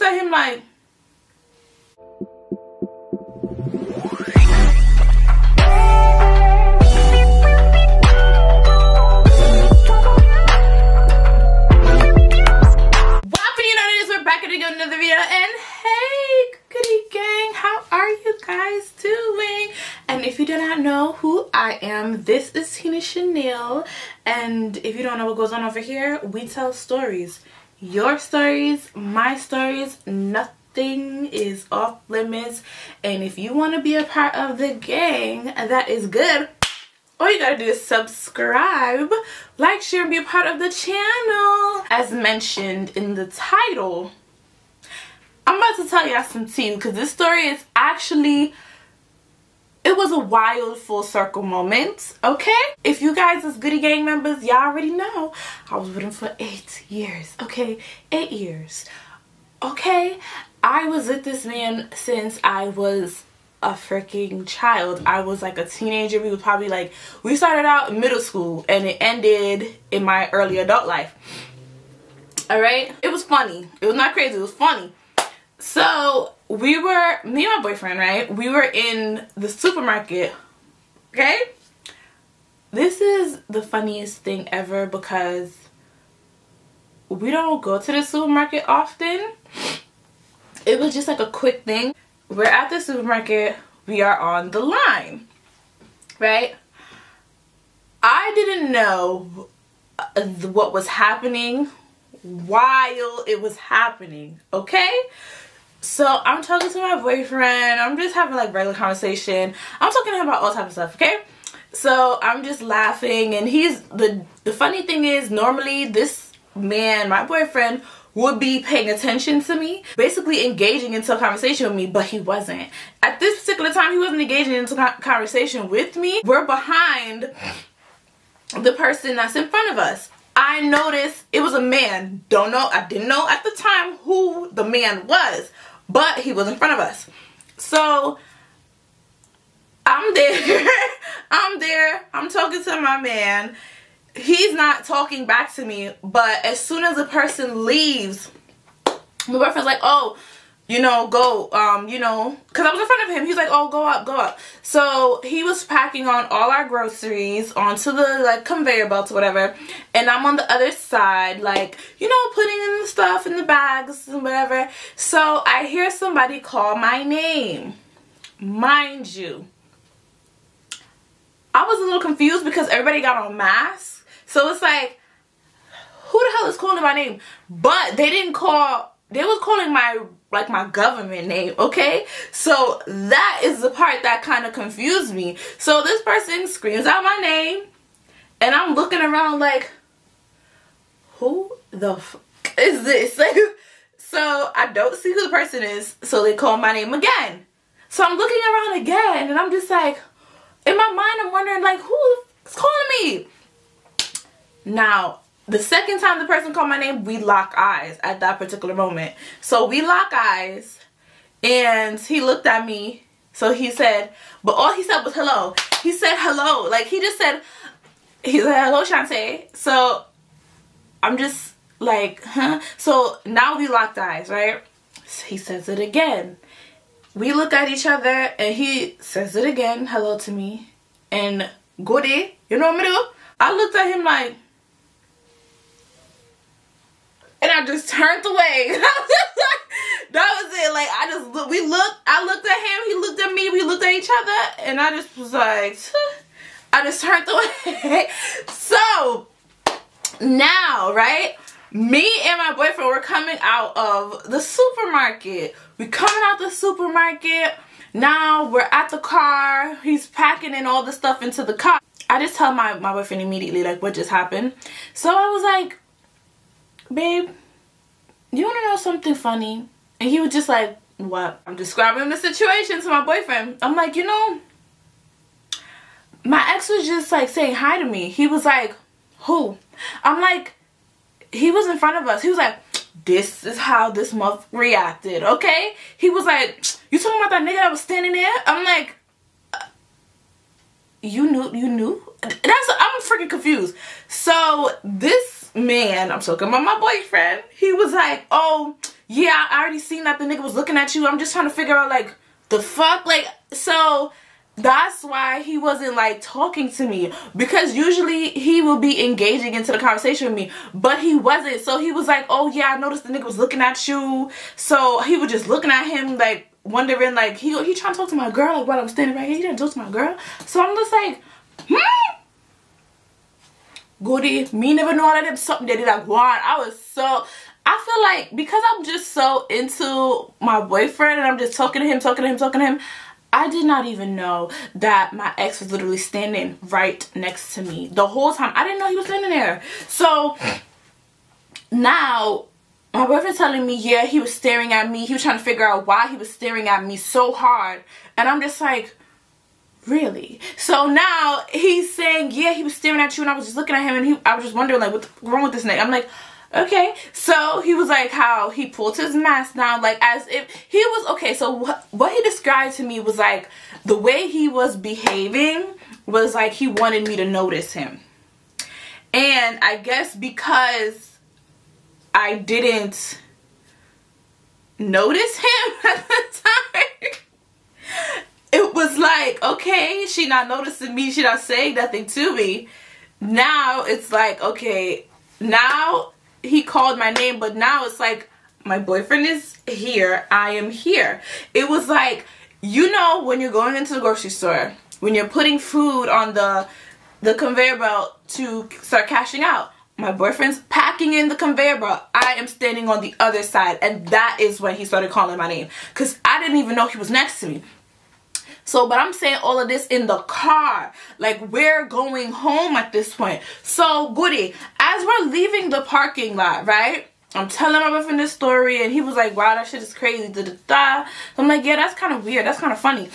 looked at him like, another video. And hey, Goodie Gang, how are you guys doing? And if you do not know who I am, this is Tina Chanel. And if you don't know what goes on over here, we tell stories. Your stories, my stories, nothing is off limits. And if you want to be a part of the gang, that is good. All you gotta do is subscribe, like, share, and be a part of the channel. As mentioned in the title, I'm about to tell y'all some tea, because this story is actually, it was a wild full circle moment, okay? If you guys as Goodie Gang members, y'all already know I was with him for 8 years, okay? 8 years, okay? I was with this man since I was a freaking child. I was like a teenager. We was probably like, we started out in middle school and it ended in my early adult life, all right? It was funny. It was not crazy. It was funny. So we were, me and my boyfriend, right? We were in the supermarket, okay? This is the funniest thing ever because we don't go to the supermarket often. It was just like a quick thing. We're at the supermarket. We are on the line, right? I didn't know what was happening while it was happening, okay? So I'm talking to my boyfriend. I'm just having like regular conversation. I'm talking to him about all type of stuff, okay? So I'm just laughing, and he's the funny thing is, normally this man, my boyfriend, would be paying attention to me, basically engaging into a conversation with me, but he wasn't. At this particular time, he wasn't engaging into conversation with me. We're behind the person that's in front of us. I noticed it was a man. I didn't know at the time who the man was, but he was in front of us. So I'm there. I'm talking to my man. He's not talking back to me, but as soon as the person leaves, my boyfriend's like, oh, you know, go, you know, because I was in front of him. He's like, oh, go up, go up. So he was packing on all our groceries onto the, like, conveyor belts or whatever. And I'm on the other side, like, you know, putting in the stuff in the bags and whatever. So I hear somebody call my name. Mind you, I was a little confused because everybody got on masks. So it's like, who the hell is calling my name? But they didn't call, they was calling my, like, my government name, okay? So that is the part that kind of confused me. So this person screams out my name, and I'm looking around like, who the fuck is this? Like, so I don't see who the person is, so they call my name again. So I'm looking around again, and I'm just like, in my mind, I'm wondering, like, who is calling me? Now, the second time the person called my name, we lock eyes at that particular moment. So we lock eyes, and he looked at me. So he said, but all he said was hello. He said hello. Like, he said hello, Shantae. So I'm just like, huh? So now we locked eyes, right? He says it again. We look at each other, and he says it again, hello to me. And Goodie, you know what I'm gonna do? I looked at him like, and I just turned away. That was it. Like, I looked at him, he looked at me, we looked at each other, and I just was like, I just turned away. So now, right, me and my boyfriend were coming out of the supermarket. We're coming out the supermarket. Now we're at the car. He's packing in all the stuff into the car. I just tell my boyfriend immediately, like, what just happened. So I was like, babe, you want to know something funny? And he was just like, what? I'm describing the situation to my boyfriend. I'm like, you know, my ex was just like saying hi to me. He was like, who? I'm like, he was in front of us. He was like, this is how this month reacted, okay? He was like, you talking about that nigga that was standing there? I'm like, you knew? I'm freaking confused. So this man, I'm talking about my boyfriend, he was like, oh, yeah, I already seen that the nigga was looking at you. I'm just trying to figure out, like, the fuck? Like, so that's why he wasn't, like, talking to me. Because usually he will be engaging into the conversation with me. But he wasn't. So he was like, oh, yeah, I noticed the nigga was looking at you. So he was just looking at him, like, wondering, like, he trying to talk to my girl, like, while I'm standing right here. He trying to talk to my girl. So I'm just like, Goodie, me never know all of them something that did I want. I feel like because I'm just so into my boyfriend and I'm just talking to him, I did not even know that my ex was literally standing right next to me the whole time. I didn't know he was standing there. So now my boyfriend's telling me, yeah, he was staring at me. He was trying to figure out why he was staring at me so hard. And I'm just like, really? So now he's saying, yeah, he was staring at you, and I was just looking at him, and I was just wondering, like, what's wrong with this nigga? I'm like, okay. So he was like, how he pulled his mask down, like, as if he was, okay, so what he described to me was like, the way he was behaving was like he wanted me to notice him. And I guess because I didn't notice him at the time, it was like, okay, she not noticing me, she not saying nothing to me. Now it's like, okay, now he called my name, but now it's like, my boyfriend is here, I am here. It was like, you know, when you're going into the grocery store, when you're putting food on the conveyor belt to start cashing out, my boyfriend's packing in the conveyor belt, I am standing on the other side, and that is when he started calling my name, because I didn't even know he was next to me. So, but I'm saying all of this in the car. Like, we're going home at this point. So, Goodie, as we're leaving the parking lot, right? I'm telling my boyfriend this story, and he was like, wow, that shit is crazy. Da, da, da. So I'm like, yeah, that's kind of weird. That's kind of funny.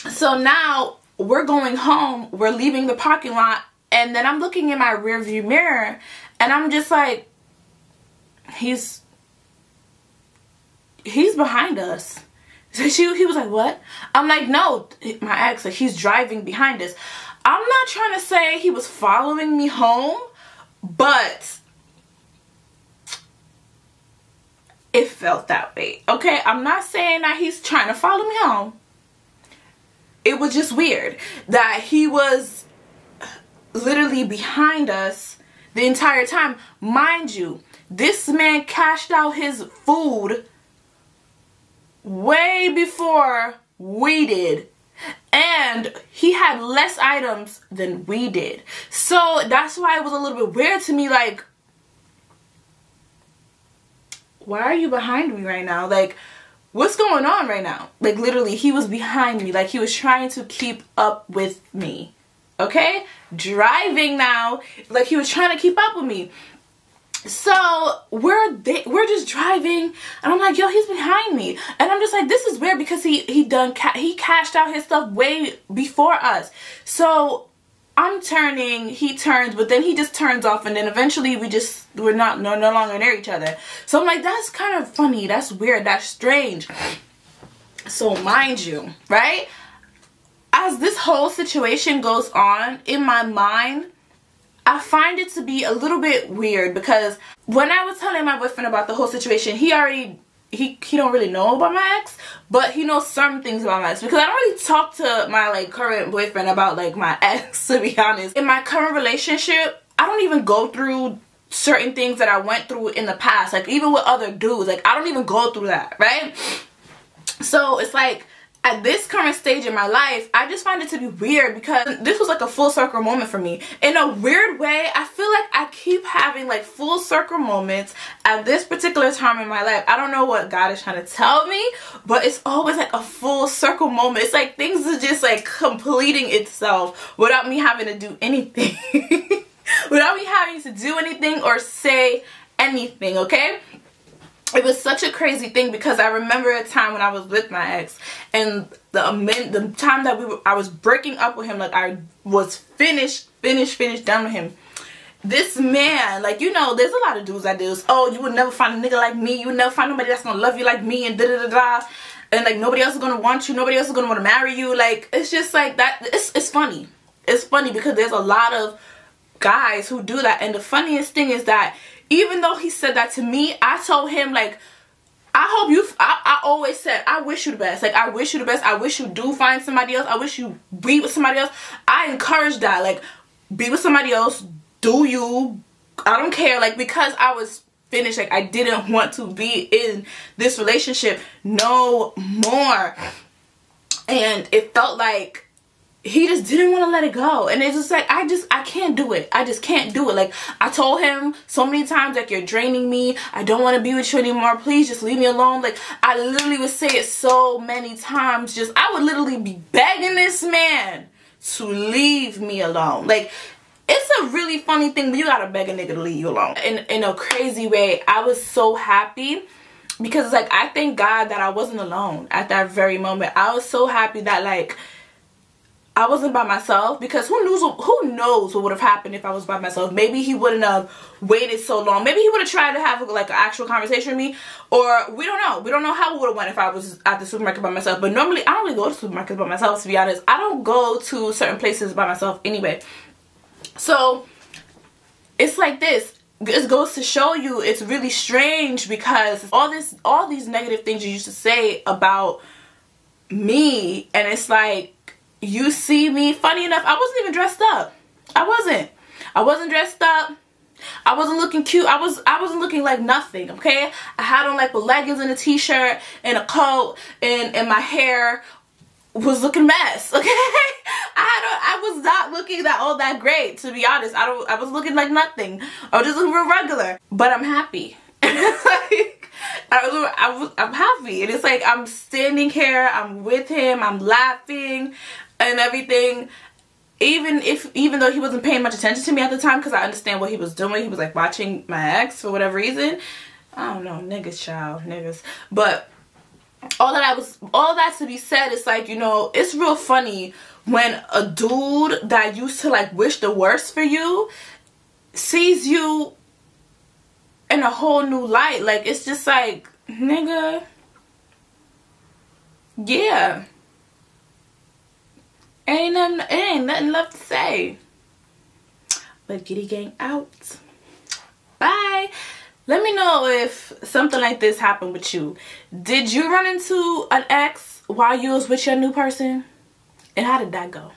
So now, we're going home. We're leaving the parking lot. And then I'm looking in my rearview mirror, and I'm just like, he's behind us. So he was like, what? I'm like, no, my ex, like, he's driving behind us. I'm not trying to say he was following me home, but it felt that way, okay? I'm not saying that he's trying to follow me home. It was just weird that he was literally behind us the entire time. Mind you, this man cashed out his food way before we did, and he had less items than we did. So that's why it was a little bit weird to me, like, why are you behind me right now? Like, what's going on right now? Like, literally, he was behind me, like he was trying to keep up with me, okay? Driving now, like he was trying to keep up with me. So we're just driving, and I'm like, yo, he's behind me, and I'm just like, this is weird, because he cashed out his stuff way before us. So I'm turning, he turns, but then he just turns off, and then eventually we're no longer near each other. So I'm like, that's kind of funny, that's weird, that's strange. So mind you, right, as this whole situation goes on in my mind, I find it to be a little bit weird, because when I was telling my boyfriend about the whole situation, he don't really know about my ex, but he knows some things about my ex, because I don't really talk to my, like, current boyfriend about, like, my ex, to be honest. In my current relationship, I don't even go through certain things that I went through in the past, like, even with other dudes, like, I don't even go through that, right? So it's like, at this current stage in my life, I just find it to be weird, because this was like a full circle moment for me. In a weird way, I feel like I keep having like full circle moments at this particular time in my life. I don't know what God is trying to tell me, but it's always like a full circle moment. It's like things are just like completing itself without me having to do anything. Without me having to do anything or say anything, okay? It was such a crazy thing, because I remember a time when I was with my ex, and the time that I was breaking up with him, like I was finished done with him. This man, like, you know, there's a lot of dudes that do this. Oh, you would never find a nigga like me. You would never find nobody that's gonna love you like me, and da da da da. And like, nobody else is gonna want you. Nobody else is gonna want to marry you. Like, it's just like that. It's funny. It's funny, because there's a lot of guys who do that. And the funniest thing is that even though he said that to me, I told him, like, always said, I wish you the best. Like, I wish you the best. I wish you do find somebody else. I wish you be with somebody else. I encourage that. Like, be with somebody else. Do you. I don't care. Like, because I was finished. Like, I didn't want to be in this relationship no more. And it felt like he just didn't want to let it go. And it's just like, I can't do it. I just can't do it. Like, I told him so many times, like, you're draining me. I don't want to be with you anymore. Please just leave me alone. Like, I literally would say it so many times. Just, I would literally be begging this man to leave me alone. Like, it's a really funny thing when you gotta beg a nigga to leave you alone. In a crazy way, I was so happy. Because, like, I thank God that I wasn't alone at that very moment. I was so happy that, like, I wasn't by myself, because who knows what would have happened if I was by myself. Maybe he wouldn't have waited so long. Maybe he would have tried to have, like, an actual conversation with me. Or, we don't know. We don't know how it would have went if I was at the supermarket by myself. But normally, I don't really go to supermarkets by myself, to be honest. I don't go to certain places by myself anyway. So, it's like this. It goes to show you it's really strange, because all these negative things you used to say about me, and it's like, you see me, funny enough, I wasn't even dressed up. I wasn't dressed up. I wasn't looking cute. I wasn't looking like nothing, okay? I had on, like, the leggings and a t-shirt and a coat, and my hair was looking mess, okay? I was not looking all that great, to be honest. I was looking like nothing. I was just looking real regular. But I'm happy. Like, I'm happy. And it's like, I'm standing here, I'm with him, I'm laughing and everything. Even though he wasn't paying much attention to me at the time, because I understand what he was doing. He was, like, watching my ex for whatever reason. I don't know, niggas, child, niggas. But all that to be said, it's like, you know, it's real funny when a dude that used to, like, wish the worst for you sees you in a whole new light. Like, it's just like, nigga, yeah, ain't nothing left to say. But Goodie Gang out. Bye. Let me know if something like this happened with you. Did you run into an ex while you was with your new person? And how did that go?